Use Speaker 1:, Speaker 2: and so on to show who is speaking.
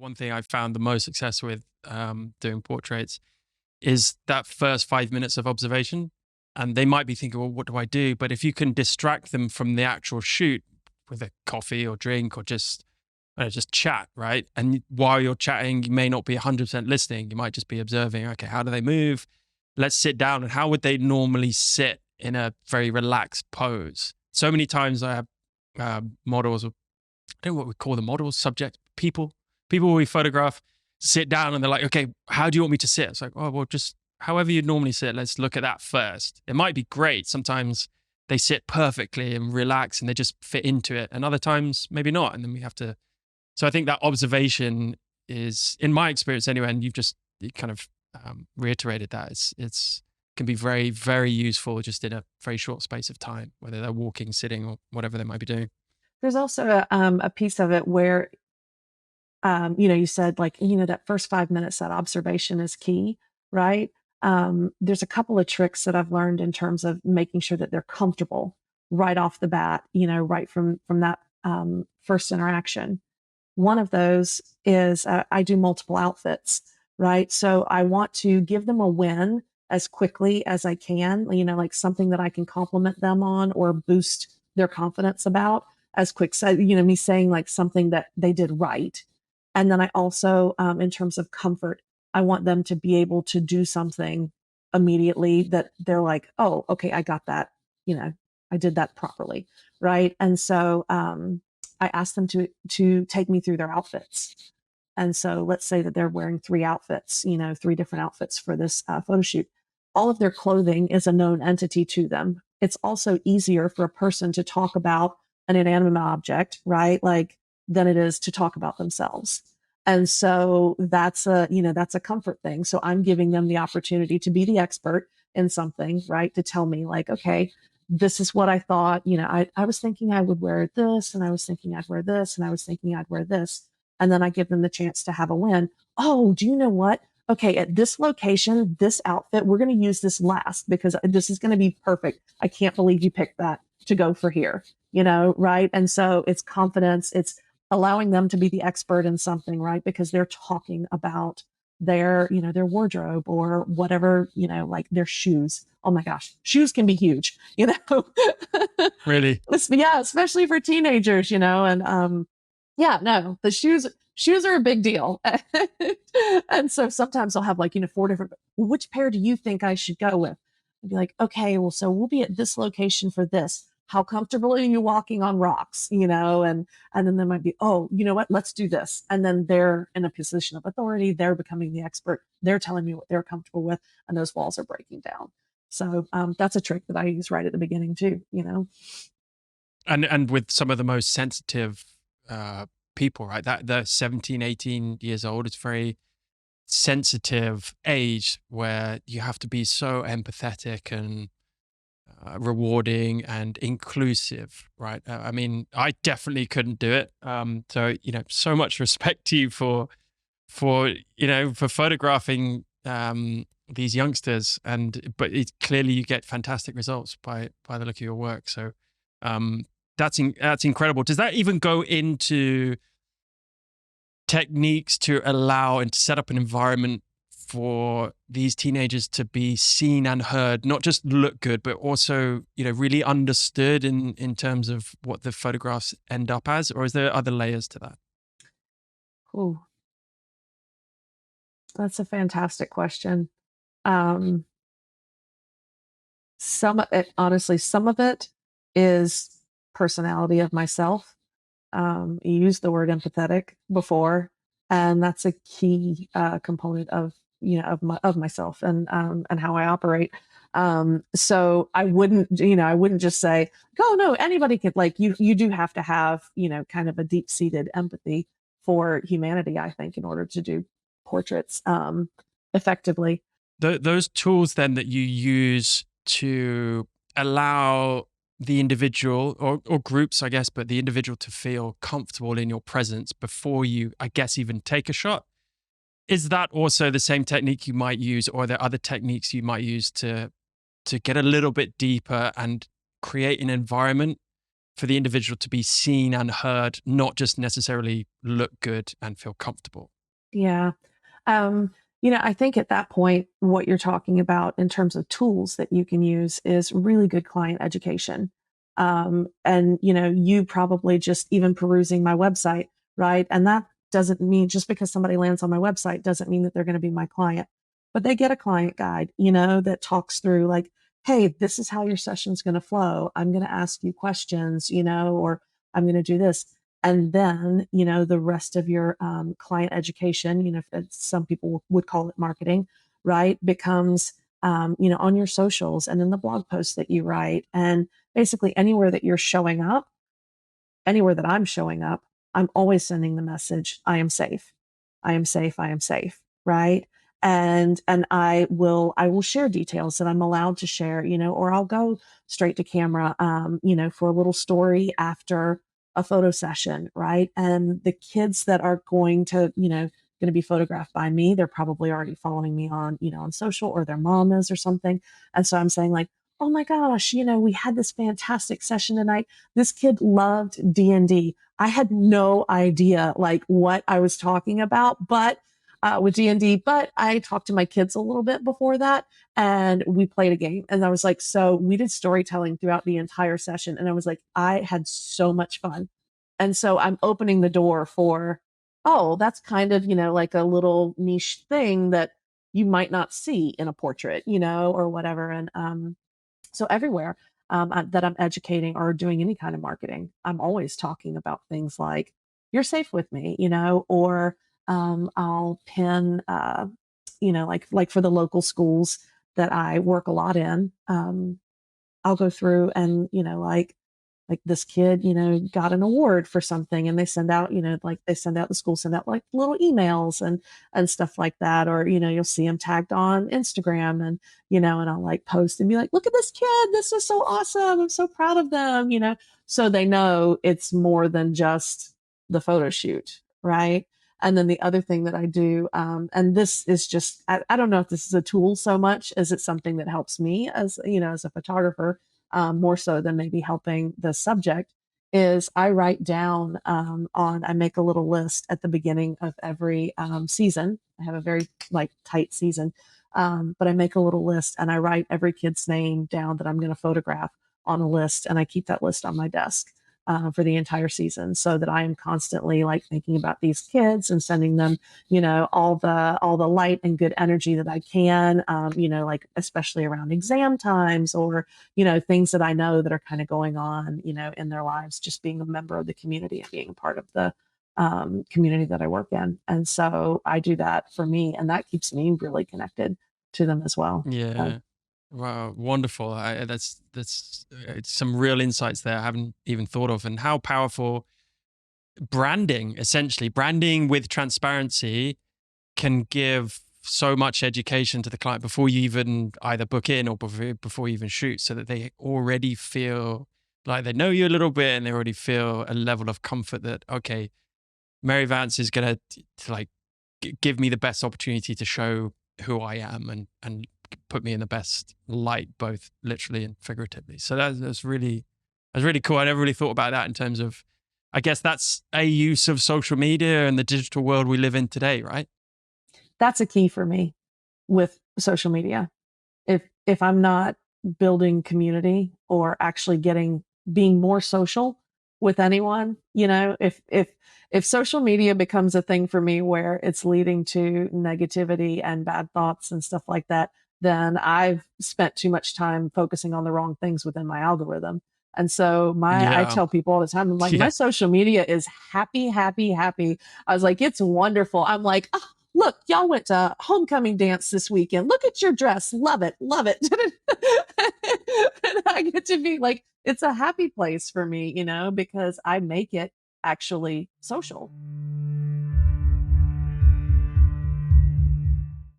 Speaker 1: One thing I've found the most success with doing portraits is that first 5 minutes of observation. And they might be thinking, well, what do I do? But if you can distract them from the actual shoot with a coffee or drink or just chat, right? And while you're chatting, you may not be 100% listening. You might just be observing, okay, how do they move? Let's sit down. And how would they normally sit in a very relaxed pose? So many times I have models, I don't know what we call the models, subject, people we photograph sit down and they're like, okay, how do you want me to sit? It's like, oh, well, just however you normally sit. Let's look at that first. It might be great. Sometimes they sit perfectly and relax and they just fit into it. And other times, maybe not. And then we have to. So I think that observation is, in my experience anyway, and you kind of reiterated that, it's can be very, very useful just in a very short space of time, whether they're walking, sitting, or whatever they might be doing.
Speaker 2: There's also a piece of it where, you said like, that first 5 minutes, that observation is key, right? There's a couple of tricks that I've learned in terms of making sure that they're comfortable right off the bat, right from that first interaction. One of those is I do multiple outfits, right? So I want to give them a win as quickly as I can, like something that I can compliment them on or boost their confidence about as quick. So, me saying like something that they did right. And then I also, in terms of comfort, I want them to be able to do something immediately that they're like, oh, okay, I got that. You know, I did that properly. Right. And so, I asked them to take me through their outfits. And so let's say that they're wearing three outfits, three different outfits for this photo shoot. All of their clothing is a known entity to them. It's also easier for a person to talk about an inanimate object, right? Like than it is to talk about themselves. And so that's a comfort thing. So I'm giving them the opportunity to be the expert in something, right? To tell me like, okay, this is what I thought. I was thinking I would wear this, and I was thinking I'd wear this, and I was thinking I'd wear this. And then I give them the chance to have a win. Oh, do you know what? Okay, at this location, this outfit, we're going to use this last because this is going to be perfect. I can't believe you picked that to go for here, right? And so it's confidence. It's allowing them to be the expert in something, right? Because they're talking about their wardrobe or whatever, like their shoes. Oh my gosh, shoes can be huge,
Speaker 1: Really?
Speaker 2: Yeah, especially for teenagers, and yeah, no, the shoes are a big deal. And so sometimes I'll have like, four different, well, which pair do you think I should go with? I'd be like, okay, well, so we'll be at this location for this. How comfortable are you walking on rocks? And then there might be, oh, you know what? Let's do this. And then they're in a position of authority. They're becoming the expert. They're telling me what they're comfortable with, and those walls are breaking down. So that's a trick that I use right at the beginning too.
Speaker 1: And with some of the most sensitive people, right? That the 17, 18 years old, it's very sensitive age where you have to be so empathetic and rewarding and inclusive, right? I mean, I definitely couldn't do it. So so much respect to you for photographing these youngsters, but clearly you get fantastic results by the look of your work. So that's incredible. Does that even go into techniques to allow and to set up an environment for these teenagers to be seen and heard, not just look good, but also, really understood in terms of what the photographs end up as? Or is there other layers to that?
Speaker 2: Oh, that's a fantastic question. Um, some of it, honestly, some of it is personality of myself. You used the word empathetic before, and that's a key component of of myself and how I operate. So I wouldn't just say, oh no, anybody could, like, you do have to have kind of a deep seated empathy for humanity, I think, in order to do portraits effectively.
Speaker 1: Those tools then that you use to allow the individual or groups, I guess, but the individual to feel comfortable in your presence before you, I guess, even take a shot. Is that also the same technique you might use, or are there other techniques you might use to get a little bit deeper and create an environment for the individual to be seen and heard, not just necessarily look good and feel comfortable.
Speaker 2: Yeah. Um, I think at that point, what you're talking about in terms of tools that you can use is really good client education. And, you probably just even perusing my website, right? And that doesn't mean just because somebody lands on my website doesn't mean that they're going to be my client, but they get a client guide, that talks through like, hey, this is how your session's going to flow. I'm going to ask you questions, or I'm going to do this. And then the rest of your client education, some people would call it marketing, right, becomes on your socials and in the blog posts that you write, and basically anywhere that you're showing up, anywhere that I'm showing up, I'm always sending the message, I am safe. I am safe. I am safe. Right. And I will share details that I'm allowed to share, or I'll go straight to camera, for a little story after a photo session. Right. And the kids that are going to be photographed by me, they're probably already following me on social, or their mom is or something. And so I'm saying like, oh my gosh, we had this fantastic session tonight. This kid loved D&D. I had no idea like what I was talking about, but with D&D, but I talked to my kids a little bit before that, and we played a game. And I was like, so we did storytelling throughout the entire session. And I was like, I had so much fun. And so I'm opening the door for, oh, that's kind of, like a little niche thing that you might not see in a portrait, or whatever. And so everywhere that I'm educating or doing any kind of marketing, I'm always talking about things like, you're safe with me, or I'll pin, like for the local schools that I work a lot in, I'll go through and, like this kid, got an award for something, and they send out, like they send out the school send out like little emails and stuff like that. Or, you'll see them tagged on Instagram, and, and I'll like post and be like, look at this kid. This is so awesome. I'm so proud of them, so they know it's more than just the photo shoot. Right. And then the other thing that I do, and this is just, I don't know if this is a tool so much as it's something that helps me as, as a photographer, more so than maybe helping the subject, is I write down I make a little list at the beginning of every season. I have a very like tight season, but I make a little list and I write every kid's name down that I'm going to photograph on a list, and I keep that list on my desk for the entire season, so that I am constantly like thinking about these kids and sending them, all the light and good energy that I can, like especially around exam times, or things that I know that are kind of going on, in their lives, just being a member of the community and being a part of the community that I work in. And so I do that for me, and that keeps me really connected to them as well. So
Speaker 1: Yeah. Wow, wonderful. That's it's some real insights there I haven't even thought of, and how powerful branding, essentially branding with transparency, can give so much education to the client before you even either book in or before you even shoot, so that they already feel like they know you a little bit, and they already feel a level of comfort that, okay, Mary Vance is going to like give me the best opportunity to show who I am, and put me in the best light, both literally and figuratively. So that's really cool. I never really thought about that in terms of, I guess that's a use of social media and the digital world we live in today, right?
Speaker 2: that's a key for me with social media. If I'm not building community or actually being more social with anyone, if social media becomes a thing for me where it's leading to negativity and bad thoughts and stuff like that, then I've spent too much time focusing on the wrong things within my algorithm. And so I
Speaker 1: Yeah.
Speaker 2: tell people all the time, I'm like, my
Speaker 1: Yeah.
Speaker 2: social media is happy, happy, happy. I was like, it's wonderful. I'm like, oh, look, y'all went to homecoming dance this weekend. Look at your dress. Love it. Love it. And I get to be like, it's a happy place for me, because I make it actually social.